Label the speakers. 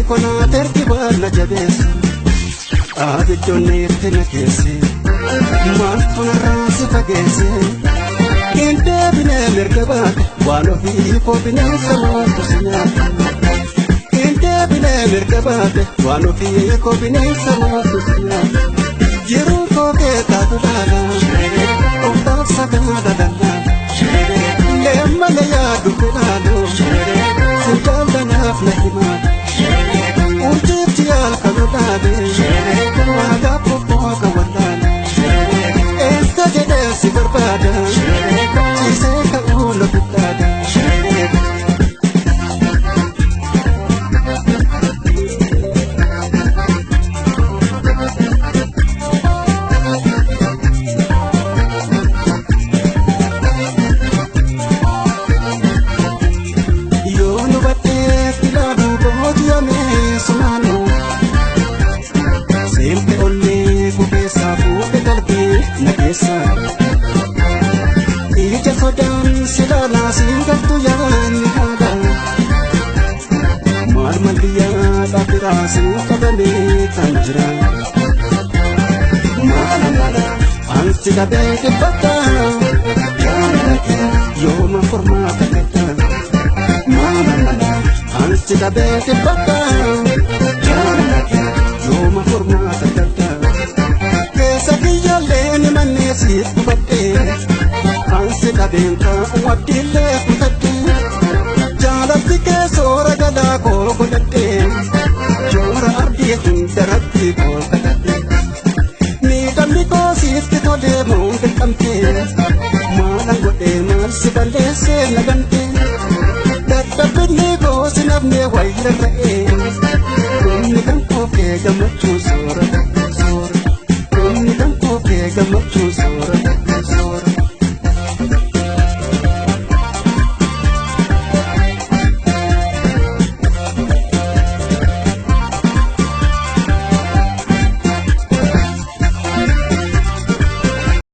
Speaker 1: Kona tertiba na jabeessa Aadiddoonni irtina keesse Maaltu narraansi fageesse Hin deebinee mirga baate Waan ofii koo bineensa maaltu si nyaate Hin deebinee mirga baate Waan ofii koo bineensa maaltu si nyaate Jiruu koo keetaatu laala Oftaaf sagaada lallaala Leemmana yaadu filaalu Si jaallanaaf na himaadha Urjirti alkalodade Wada popoka wadana Esta jede si barbada Chise ka ulo bitada Yonu bate piladu bohodiame Somano Sempre olle kupesa fuute kalbi nagesa Ija sodan silala singaltu yan hada Marmaliya dafira sinkabale tanjira Mala ansi da beke bata Jana ke yoma formata kata Mala ansi da beke bata Yoma formata kata Kesa kiyalle ni manne si kubate Anse kadenta wadile kutate Jalati ke sora gada ko kodate Jora ardi hundarati ko kadate Ni kambi ko sisti tole monge kamte Malang gote mal si balese nagante Databini ko sinabne waila rae Kumni kan koke gamachu sora Kumni kan koke gamachu sora